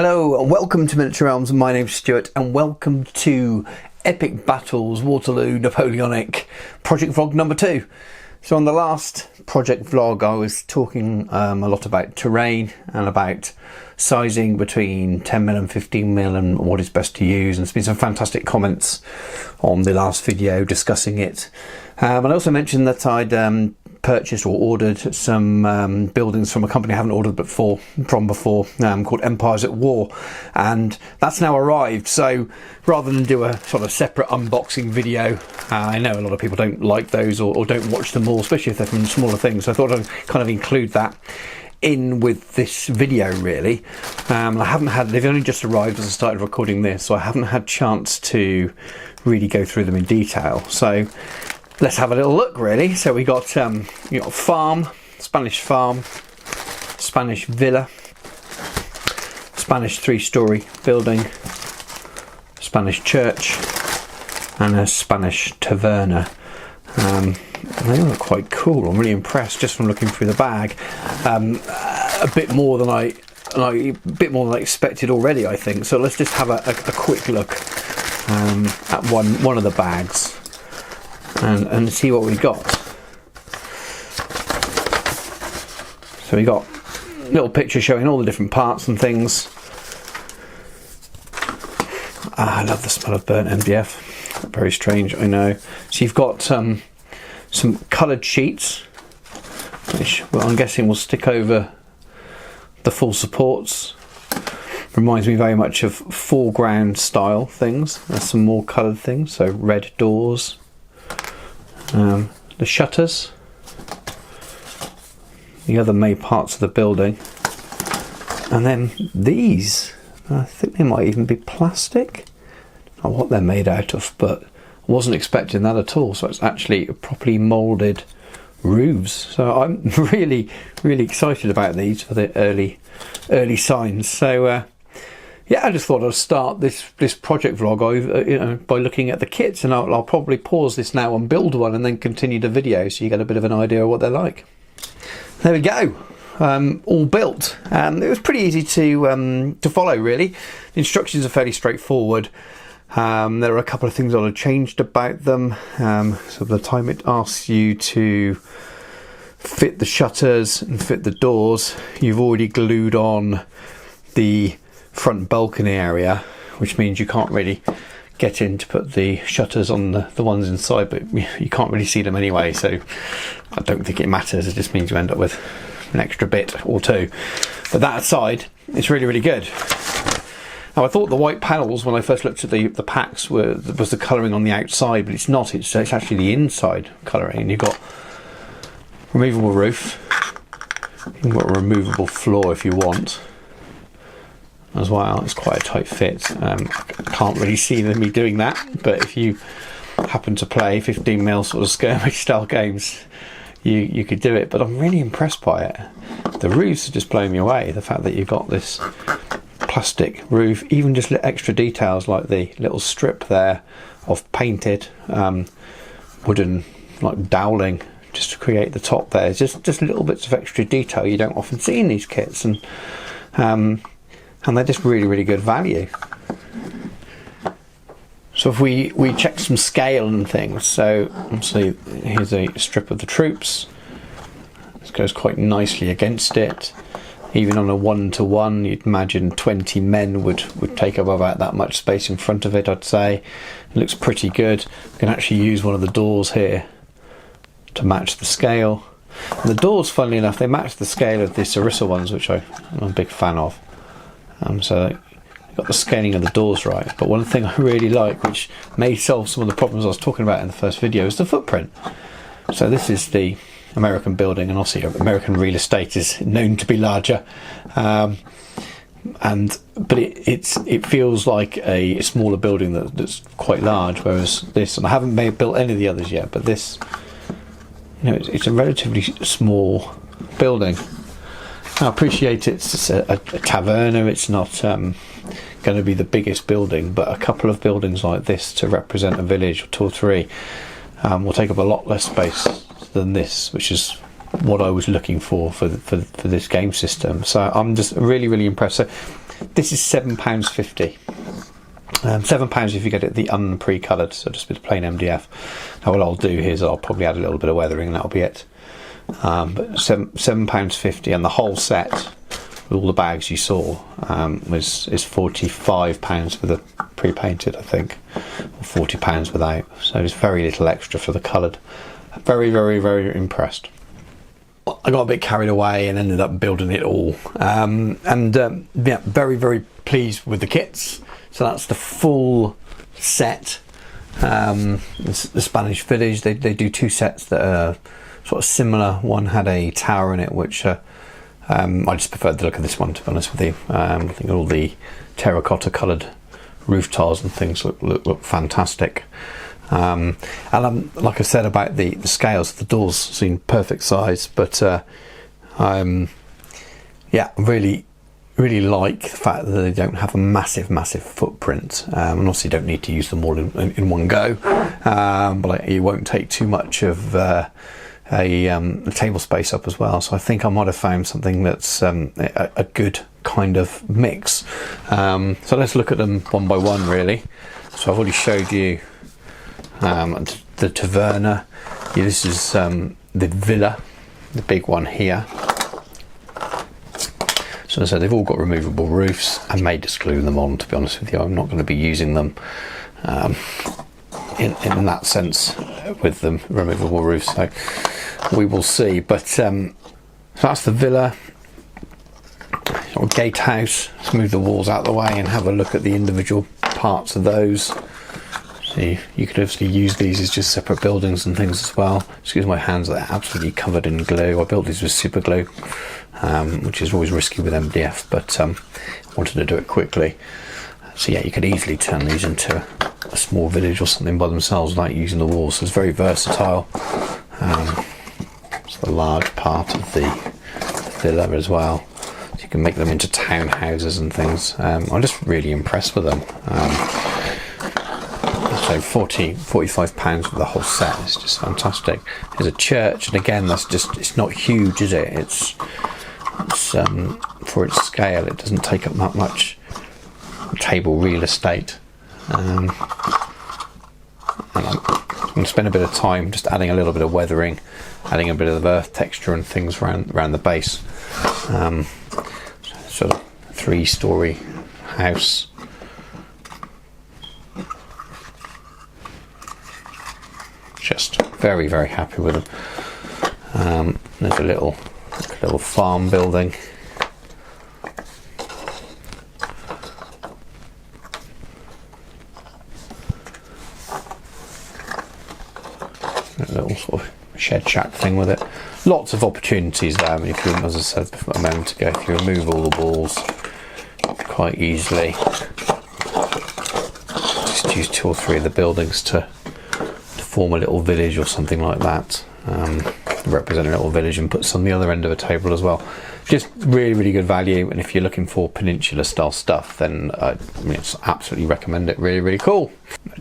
Hello and welcome to Miniature Realms. My name's Stuart and welcome to Epic Battles Waterloo Napoleonic Project Vlog number 2. So on the last project vlog I was talking a lot about terrain and about sizing between 10mm and 15mm and what is best to use, and there's been some fantastic comments on the last video discussing it. And I also mentioned that I'd purchased or ordered some buildings from a company I haven't ordered before called Empires at War, and that's now arrived. So rather than do a sort of separate unboxing video, I know a lot of people don't like those or don't watch them all, especially if they're from smaller things, so I thought I'd kind of include that in with this video really. I haven't had, they've only just arrived as I started recording this, so I haven't had chance to really go through them in detail. So let's have a little look really. So we got farm, Spanish farm, Spanish villa, Spanish 3-story building, Spanish church, and a Spanish taverna. They look quite cool. I'm really impressed just from looking through the bag. A bit more than I expected already, I think. So let's just have a quick look at one of the bags and see what we got. So we got a little picture showing all the different parts and things. I love the smell of burnt MDF. Very strange, I know. So you've got some coloured sheets, which I'm guessing will stick over the full supports. Reminds me very much of foreground style things. There's some more coloured things, so red doors, the shutters, the other main parts of the building, and then these. I think they might even be plastic. Not what they're made out of, but I wasn't expecting that at all. So it's actually properly moulded roofs. So I'm really excited about these for the early signs. So yeah, I just thought I'd start this project vlog over, by looking at the kits, and I'll probably pause this now and build one and then continue the video so you get a bit of an idea of what they're like. There we go. All built. It was pretty easy to follow really. The instructions are fairly straightforward. There are a couple of things that I've changed about them. So by the time it asks you to fit the shutters and fit the doors, you've already glued on the front balcony area, which means you can't really get in to put the shutters on the ones inside, but you can't really see them anyway, so I don't think it matters. It just means you end up with an extra bit or two. But that aside, it's really good. Now, I thought the white panels, when I first looked at the packs, was the colouring on the outside, but it's not. It's actually the inside colouring. And you've got removable roof. You've got a removable floor if you want as well. It's quite a tight fit. I can't really see me doing that, but if you happen to play 15mm sort of skirmish style games, you could do it. But I'm really impressed by it. The roofs are just blowing me away. The fact that you've got this plastic roof, even just extra details like the little strip there of painted wooden like doweling just to create the top there. Just little bits of extra detail you don't often see in these kits, and they're just really good value. So if we check some scale and things, so obviously here's a strip of the troops. This goes quite nicely against it. Even on a 1-to-1, you'd imagine 20 men would take up about that much space in front of it, I'd say. It looks pretty good. I can actually use one of the doors here to match the scale. And the doors, funnily enough, they match the scale of the Sarissa ones, which I'm a big fan of. So I got the scaling of the doors right. But one thing I really like, which may solve some of the problems I was talking about in the first video, is the footprint. So this is the American building, and obviously American real estate is known to be larger, but it feels like a smaller building that's quite large, whereas this, and I haven't built any of the others yet, but this, it's a relatively small building. I appreciate it's a taverna. It's not going to be the biggest building, but a couple of buildings like this to represent a village, or 2 or 3, will take up a lot less space than this, which is what I was looking for this game system. So I'm just really impressed. So This is £7.50. £7 if you get it the unpre-coloured, so just a bit of plain MDF. Now what I'll do here is I'll probably add a little bit of weathering and that'll be it. But £7.50, and the whole set with all the bags you saw is £45 for the pre-painted, I think, or £40 without. So it's very little extra for the coloured. Very, very, very impressed. I got a bit carried away and ended up building it all, yeah, very, very pleased with the kits. So that's the full set. The Spanish Village, they do two sets that are sort of similar. One had a tower in it, which I just preferred the look of this one, to be honest with you. I think all the terracotta coloured roof tiles and things look fantastic. And like I said about the scales, the doors seem perfect size, but yeah, really like the fact that they don't have a massive footprint, and obviously don't need to use them all in one go, but it won't take too much of a table space up as well. So I think I might have found something that's a good kind of mix. So let's look at them one by one, really. So I've already showed you the taverna. Yeah, this is the villa, the big one here. So as I said, they've all got removable roofs. I may just glue them on, to be honest with you. I'm not going to be using them in that sense with the removable roofs, so we will see. But so that's the villa, or gatehouse. Let's move the walls out of the way and have a look at the individual parts of those. So you could obviously use these as just separate buildings and things as well. Excuse my hands, they're absolutely covered in glue. I built these with super glue, which is always risky with MDF, but I wanted to do it quickly. So yeah, you could easily turn these into a small village or something by themselves without using the walls. So it's very versatile. It's a large part of the villa as well. So you can make them into townhouses and things. I'm just really impressed with them. So £45 for the whole set is just fantastic. There's a church, and again, it's not huge, is it? It's for its scale, it doesn't take up that much table real estate. And I'm going to spend a bit of time just adding a little bit of weathering, adding a bit of earth texture and things around the base. Sort of 3-story house. Just very, very happy with them. There's a little farm building. A little sort of shed shack thing with it. Lots of opportunities there. I mean, if you, as I said a moment ago, if you remove all the walls quite easily, just use 2 or 3 of the buildings to form a little village or something like that, represent a little village, and put some on the other end of a table as well. Just really, really good value, and if you're looking for Peninsula style stuff, then I absolutely recommend it. Really, really cool.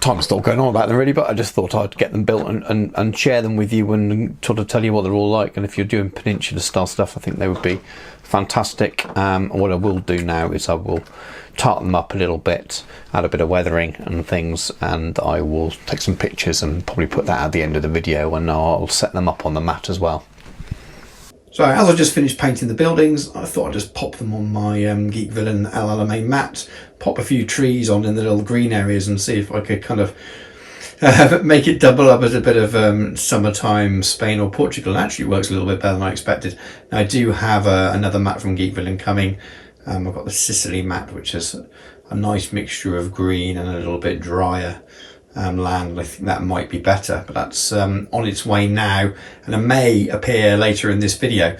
Time's still going on about them really, but I just thought I'd get them built and share them with you and sort of tell you what they're all like. And if you're doing Peninsula style stuff, I think they would be fantastic. What I will do now is I will tartan them up a little bit, add a bit of weathering and things, and I will take some pictures and probably put that at the end of the video, and I'll set them up on the mat as well. So as I just finished painting the buildings, I thought I'd just pop them on my Geek Villain El Alamein mat, pop a few trees on in the little green areas, and see if I could kind of make it double up as a bit of summertime Spain or Portugal. And actually it works a little bit better than I expected. Now I do have another mat from Geek Villain coming. I've got the Sicily mat, which is a nice mixture of green and a little bit drier land. I think that might be better, but that's on its way now, and it may appear later in this video.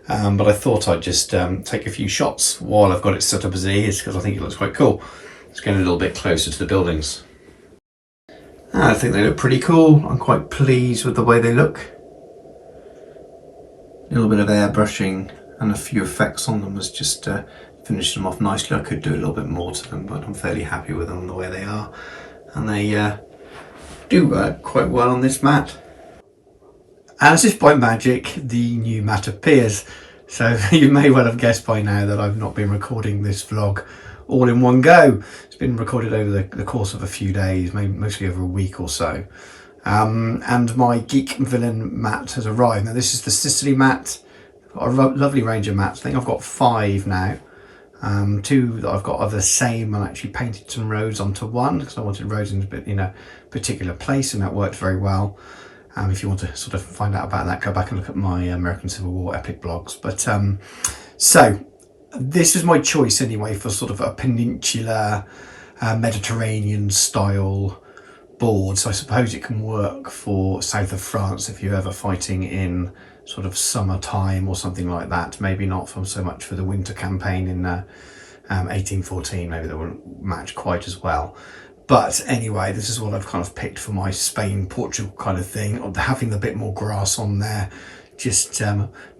But I thought I'd just take a few shots while I've got it set up as it is, because I think it looks quite cool. Let's get a little bit closer to the buildings. I think they look pretty cool. I'm quite pleased with the way they look. A little bit of airbrushing and a few effects on them has just finished them off nicely. I could do a little bit more to them, but I'm fairly happy with them the way they are, and they do work quite well on this mat. As if by magic, the new mat appears. So you may well have guessed by now that I've not been recording this vlog all in one go. It's been recorded over the course of a few days, maybe mostly over a week or so. And my Geek Villain mat has arrived. Now this is the Sicily mat. Got a lovely range of mats. I think I've got 5 now. 2 that I've got are the same. I actually painted some roads onto one because I wanted roads in a particular place, and that worked very well. If you want to sort of find out about that, go back and look at my American Civil War epic blogs. But so this is my choice anyway for sort of a Peninsula Mediterranean style board. So I suppose it can work for south of France if you're ever fighting in sort of summertime or something like that. Maybe not so much for the winter campaign in 1814. Maybe that wouldn't match quite as well. But anyway, this is what I've kind of picked for my Spain-Portugal kind of thing. Having a bit more grass on there just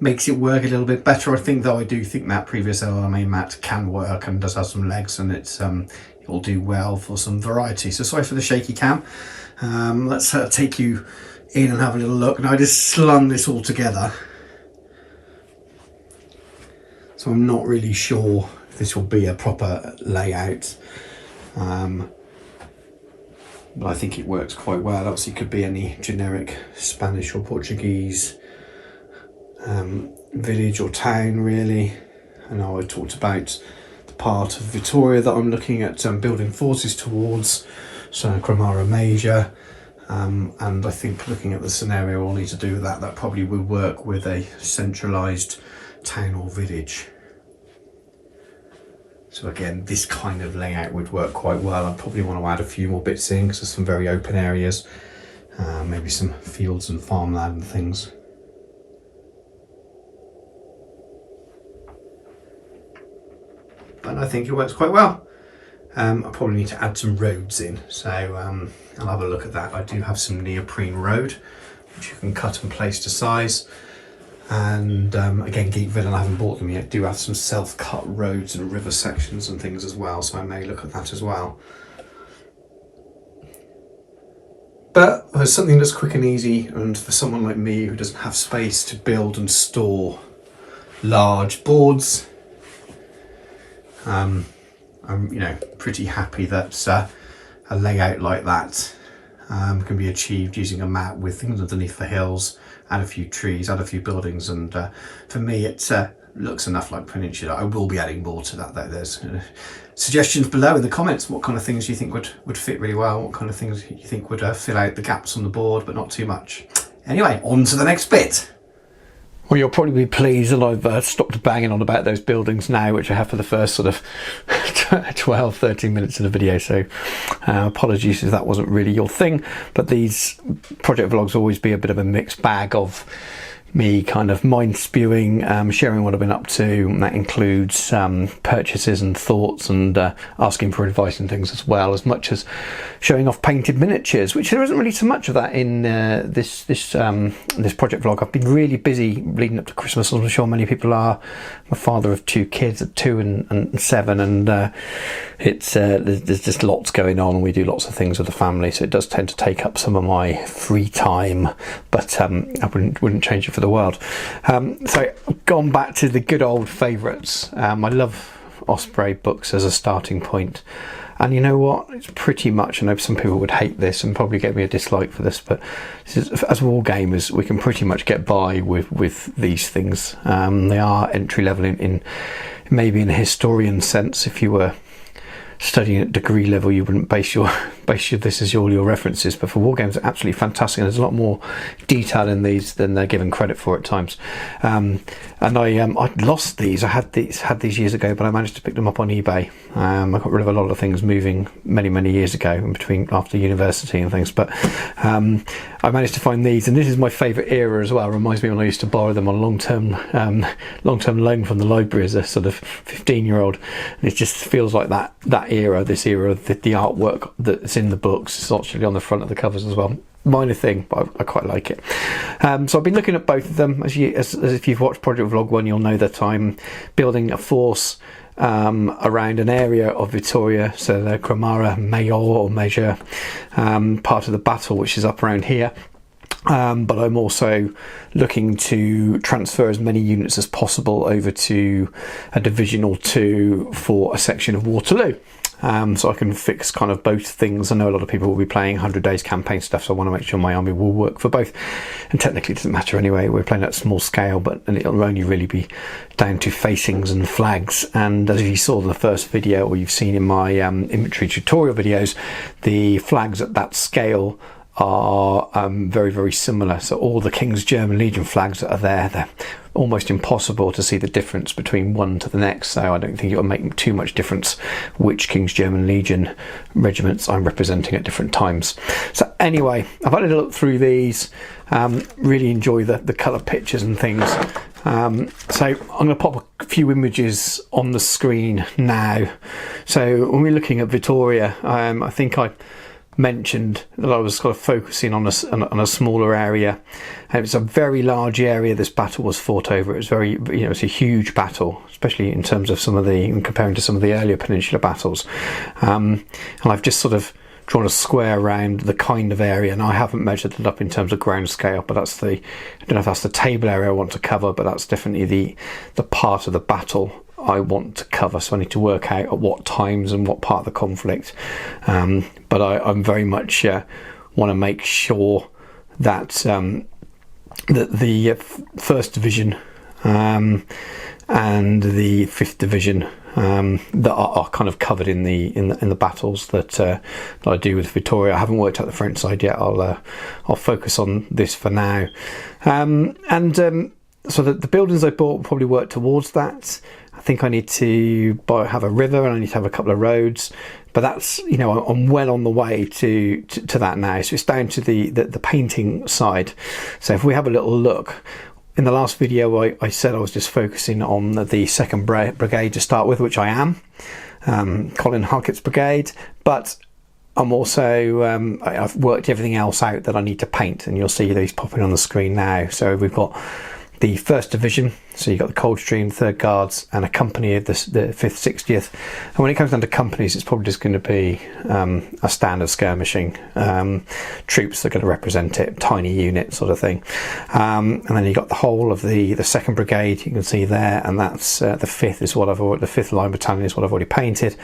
makes it work a little bit better, I think, though I do think that previous LMA mat can work and does have some legs, and it'll do well for some variety. So sorry for the shaky cam. Let's take you in and have a little look. Now I just slung this all together, so I'm not really sure if this will be a proper layout. But I think it works quite well. Obviously, it could be any generic Spanish or Portuguese village or town, really. I know I talked about the part of Vittoria that I'm looking at building forces towards, so Cremara Major. And I think looking at the scenario I'll need to do with that probably would work with a centralised town or village. So again, this kind of layout would work quite well. I probably want to add a few more bits in because there's some very open areas, maybe some fields and farmland and things. But I think it works quite well. I probably need to add some roads in, so I'll have a look at that. I do have some neoprene road, which you can cut and place to size. And again, Geek Villain, I haven't bought them yet, do have some self-cut roads and river sections and things as well, so I may look at that as well. But there's something that's quick and easy, and for someone like me who doesn't have space to build and store large boards, I'm pretty happy that a layout like that can be achieved using a mat with things underneath the hills, add a few trees, add a few buildings, and for me it looks enough like Peninsula. I will be adding more to that though. There's suggestions below in the comments what kind of things you think would fit really well, what kind of things you think would fill out the gaps on the board but not too much. Anyway, on to the next bit. Well, you'll probably be pleased that I've stopped banging on about those buildings now, which I have for the first sort of 12, 13 minutes of the video, so apologies if that wasn't really your thing, but these project vlogs always be a bit of a mixed bag of me kind of mind spewing, sharing what I've been up to, and that includes purchases and thoughts, and asking for advice and things as well, as much as showing off painted miniatures, which there isn't really so much of that in this project vlog. I've been really busy leading up to Christmas, as I'm sure many people are. I'm a father of 2 kids, 2 and 7, and it's there's just lots going on. We do lots of things with the family, so it does tend to take up some of my free time, but I wouldn't change it for the world. So I've gone back to the good old favourites. I love Osprey books as a starting point, and you know what, it's pretty much, I know some people would hate this and probably get me a dislike for this, but as war gamers we can pretty much get by with these things. They are entry level in maybe in a historian sense. If you were studying at degree level, you wouldn't base this as all your references, but for war games they're absolutely fantastic, and there's a lot more detail in these than they're given credit for at times. And I'd lost these. I had these years ago, but I managed to pick them up on eBay. I got rid of a lot of things moving many years ago, in between after university and things, but I managed to find these, and this is my favourite era as well. It reminds me when I used to borrow them on long-term loan from the library as a sort of 15-year-old, and it just feels like that era, this era, the artwork that's in the books is actually on the front of the covers as well. Minor thing, but I quite like it. So I've been looking at both of them. As if you've watched Project Vlog 1, you'll know that I'm building a force around an area of Vittoria, so the Cremara Major part of the battle, which is up around here. But I'm also looking to transfer as many units as possible over to a division or two for a section of Waterloo. So I can fix kind of both things. I know a lot of people will be playing 100 days campaign stuff, so I want to make sure my army will work for both. And technically it doesn't matter anyway, we're playing at small scale, but it'll only really be down to facings and flags. And as you saw in the first video, or you've seen in my inventory tutorial videos, the flags at that scale are very, very similar. So all the King's German Legion flags that are there, they're almost impossible to see the difference between one to the next. So I don't think it will make too much difference which King's German Legion regiments I'm representing at different times. So anyway, I've had a look through these, really enjoy the colour pictures and things. So I'm going to pop a few images on the screen now. So when we're looking at Vittoria, I think I mentioned that I was kind of focusing on a smaller area. It's a very large area this battle was fought over. It was very, it's a huge battle, especially in terms of comparing to some of the earlier Peninsula battles. And I've just sort of drawn a square around the kind of area, and I haven't measured it up in terms of ground scale, but I don't know if that's the table area I want to cover, but that's definitely the part of the battle I want to cover. So I need to work out at what times and what part of the conflict. But I'm very much want to make sure that that the 1st Division and the 5th Division that are kind of covered in the battles that I do with Vittoria. I haven't worked out the French side yet. I'll focus on this for now. So the buildings I bought will probably work towards that. I think I need to have a river, and I need to have a couple of roads, but that's, I'm well on the way to that now. So it's down to the painting side. So if we have a little look, in the last video I said I was just focusing on the 2nd Brigade to start with, which I am, Colin Harkett's brigade, but I'm also, I've worked everything else out that I need to paint, and you'll see these popping on the screen now. So we've got the 1st Division, so you've got the Coldstream, 3rd Guards, and a company of the 5th, 60th. And when it comes down to companies, it's probably just going to be a standard skirmishing troops that are going to represent it, tiny unit sort of thing. And then you've got the whole of the 2nd Brigade, you can see there, and that's the 5th is what the 5th Line Battalion is what I've already painted.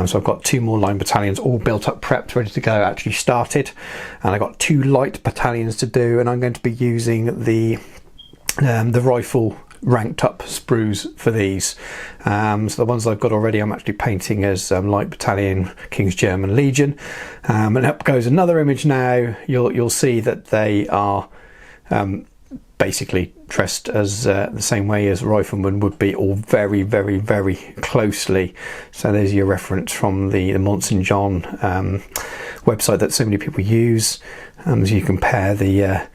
So I've got 2 more line battalions all built up, prepped, ready to go, actually started. And I've got 2 light battalions to do, and I'm going to be using the rifle ranked up sprues for these. So the ones I've got already I'm actually painting as light battalion King's German Legion. And up goes another image now. You'll see that they are basically dressed as the same way as riflemen would be, all very, very, very closely. So there's your reference from the Mont St. John website that so many people use. So you compare the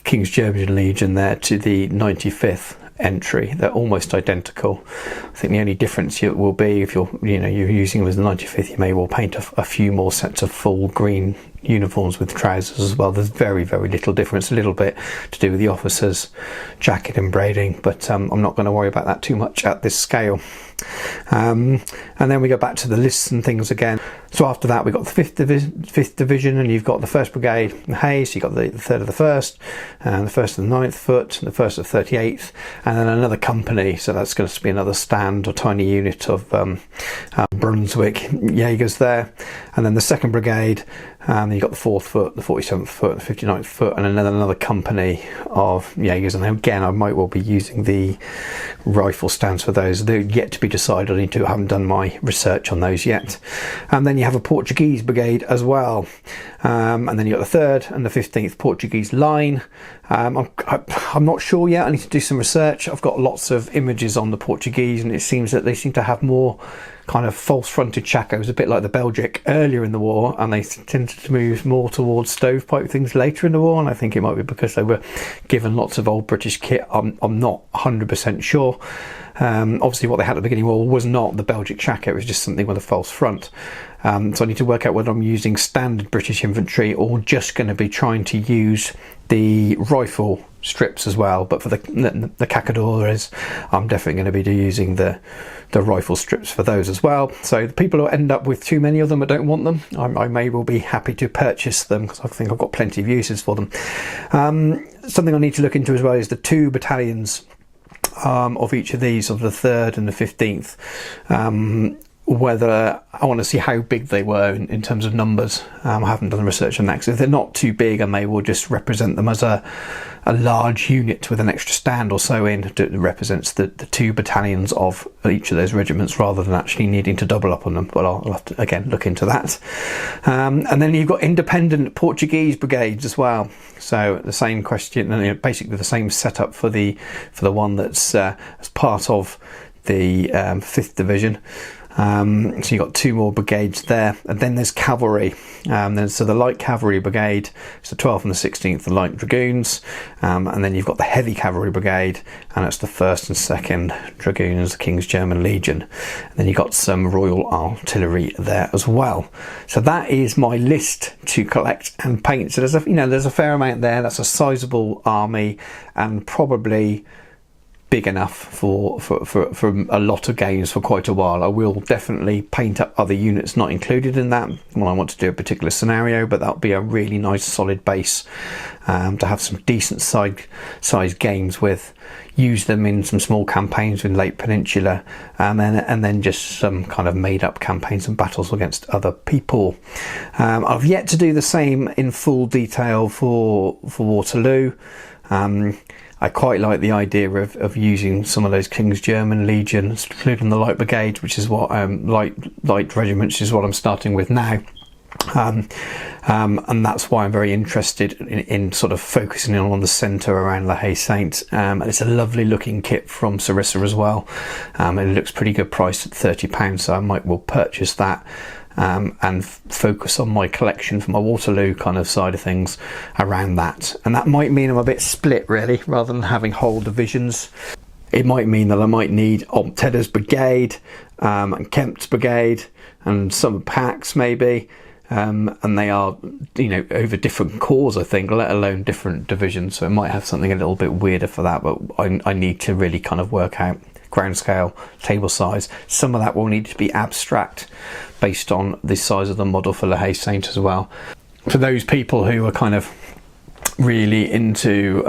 King's German Legion there to the 95th entry. They're almost identical. I think the only difference it will be if you're using them as the 95th, you may well paint a few more sets of full green uniforms with trousers as well. There's very, very little difference, a little bit to do with the officers' jacket and braiding, but I'm not going to worry about that too much at this scale. And then we go back to the lists and things again. So after that we've got the 5th Division, and you've got the 1st Brigade and Hayes, you've got the 3rd of the 1st, and the 1st of the 9th Foot, the 1st of the 38th, and then another company. So that's going to be another stand or tiny unit of Brunswick Jaegers there. And then the 2nd Brigade, you've got the 4th Foot, the 47th Foot, the 59th Foot, and another company of Jaegers. And then again, I might well be using the rifle stands for those. They're yet to be decided. I haven't done my research on those yet. And then you have a Portuguese brigade as well. And then you've got the 3rd and the 15th Portuguese line. I'm not sure yet. I need to do some research. I've got lots of images on the Portuguese, and it seems that they seem to have more kind of false fronted chacos, a bit like the Belgic earlier in the war, and they tended to move more towards stovepipe things later in the war. And I think it might be because they were given lots of old British kit. I'm not 100% sure. Obviously what they had at the beginning of the war was not the Belgic shako, it was just something with a false front. So I need to work out whether I'm using standard British infantry or just going to be trying to use the rifle strips as well. But for the Cacadores, I'm definitely going to be using the rifle strips for those as well. So the people who end up with too many of them or don't want them, I may well be happy to purchase them, because I think I've got plenty of uses for them. Something I need to look into as well is the 2 battalions of each of these, of the 3rd and the 15th. Whether I want to see how big they were in terms of numbers. I haven't done the research on that, because if they're not too big, I may well just represent them as a large unit with an extra stand or so in that represents the 2 battalions of each of those regiments, rather than actually needing to double up on them. But I'll have to again look into that. And then you've got independent Portuguese brigades as well. So the same question, and basically the same setup for the one that's as part of the 5th Division. So you've got 2 more brigades there, and then there's cavalry. So the light cavalry brigade, it's the 12th and the 16th, the light dragoons, and then you've got the heavy cavalry brigade, and it's the 1st and 2nd dragoons, the King's German Legion. And then you've got some Royal Artillery there as well. So that is my list to collect and paint. So there's a fair amount there. That's a sizable army, and probably big enough for a lot of games for quite a while. I will definitely paint up other units not included in that when I want to do a particular scenario, but that'll be a really nice solid base to have some decent size games with. Use them in some small campaigns in Lake Peninsula, and then just some kind of made up campaigns and battles against other people. I've yet to do the same in full detail for Waterloo. I quite like the idea of using some of those King's German legions, including the light brigade, which is what light regiments, which is what I'm starting with now. And that's why I'm very interested in sort of focusing on the centre around La Haye Saint. And it's a lovely looking kit from Sarissa as well. It looks pretty good priced at £30, so I might well purchase that. And focus on my collection for my Waterloo kind of side of things around that. And that might mean I'm a bit split, really, rather than having whole divisions. It might mean that I might need Optedder's brigade, and Kempt's brigade, and some packs maybe. And they are, over different corps, I think, let alone different divisions. So it might have something a little bit weirder for that, but I need to really kind of work out ground scale, table size. Some of that will need to be abstract based on the size of the model for La Haye Saint as well. For those people who are kind of really into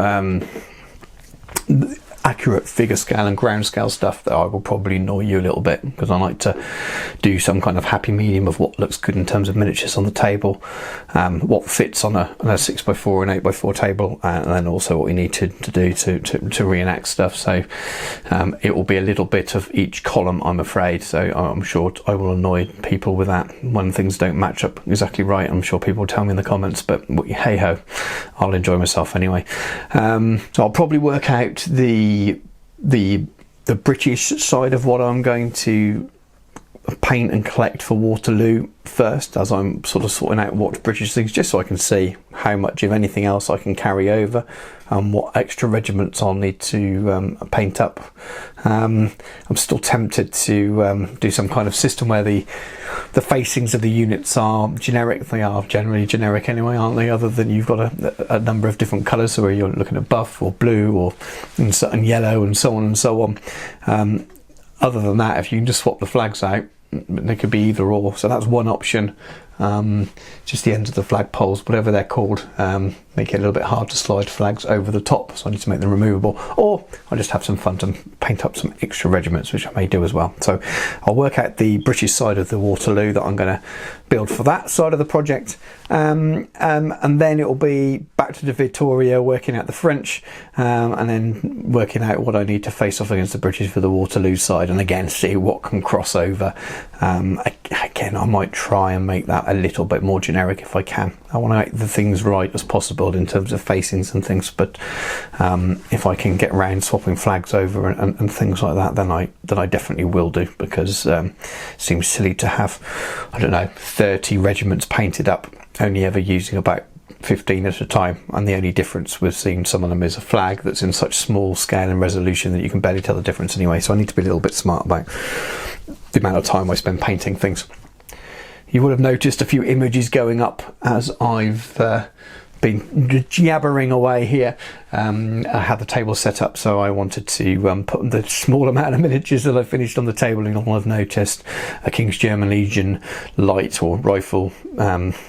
accurate figure scale and ground scale stuff, that I will probably annoy you a little bit, because I like to do some kind of happy medium of what looks good in terms of miniatures on the table, what fits on a 6x4 and 8x4 table, and then also what we need to do to reenact stuff. So it will be a little bit of each column, I'm afraid. So I'm sure I will annoy people with that when things don't match up exactly right. I'm sure people will tell me in the comments, but hey ho, I'll enjoy myself anyway. So I'll probably work out the British side of what I'm going to paint and collect for Waterloo first, as I'm sort of sorting out what British things, just so I can see how much, if anything else, I can carry over, and what extra regiments I'll need to paint up. I'm still tempted to do some kind of system where the facings of the units are generic. They are generally generic anyway, aren't they, other than you've got a number of different colours, so where you're looking at buff or blue and yellow and so on and so on. Other than that, if you can just swap the flags out, they could be either or. So that's one option. Just the ends of the flag poles, whatever they're called, make it a little bit hard to slide flags over the top, so I need to make them removable, or I'll just have some fun to paint up some extra regiments, which I may do as well. So I'll work out the British side of the Waterloo that I'm going to build for that side of the project, and then it'll be back to the Vittoria, working out the French, and then working out what I need to face off against the British for the Waterloo side, and again see what can cross over. Again, I might try and make that a little bit more generic if I can. I want to make the things right as possible in terms of facings and things, but if I can get around swapping flags over and things like that, then I definitely will do, because it seems silly to have, I don't know, 30 regiments painted up, only ever using about 15 at a time, and the only difference we've seen some of them is a flag that's in such small scale and resolution that you can barely tell the difference anyway. So I need to be a little bit smart about the amount of time I spend painting things. you would have noticed a few images going up as I've been jabbering away here. I had the table set up, so I wanted to put the small amount of miniatures that I finished on the table, and you'll have noticed a King's German Legion light or rifle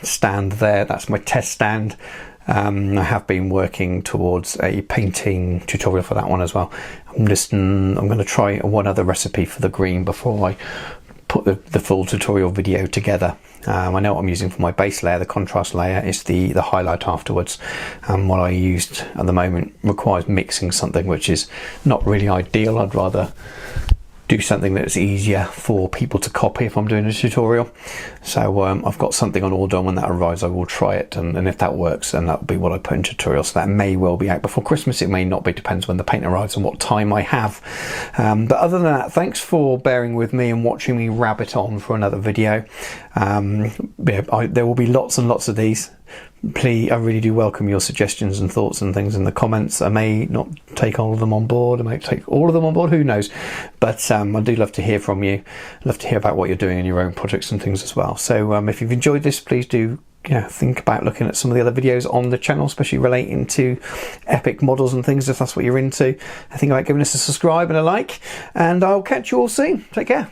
stand there. That's my test stand. I have been working towards a painting tutorial for that one as well. I'm going to try one other recipe for the green before I put the full tutorial video together. I know what I'm using for my base layer. The contrast layer is the highlight afterwards. What I used at the moment requires mixing something, which is not really ideal. I'd rather do something that's easier for people to copy if I'm doing a tutorial. So I've got something on order, and when that arrives I will try it, and if that works then that'll be what I put in tutorial. So that may well be out before Christmas, it may not be, depends when the paint arrives and what time I have. But other than that, thanks for bearing with me and watching me rabbit on for another video. There will be lots and lots of these. Please, I really do welcome your suggestions and thoughts and things in the comments. I may not take all of them on board, I may take all of them on board, who knows, but I do love to hear from you. Love to hear about what you're doing in your own projects and things as well. So if you've enjoyed this, please do think about looking at some of the other videos on the channel, especially relating to epic models and things, if that's what you're into. Think about giving us a subscribe and a like, and I'll catch you all soon. Take care.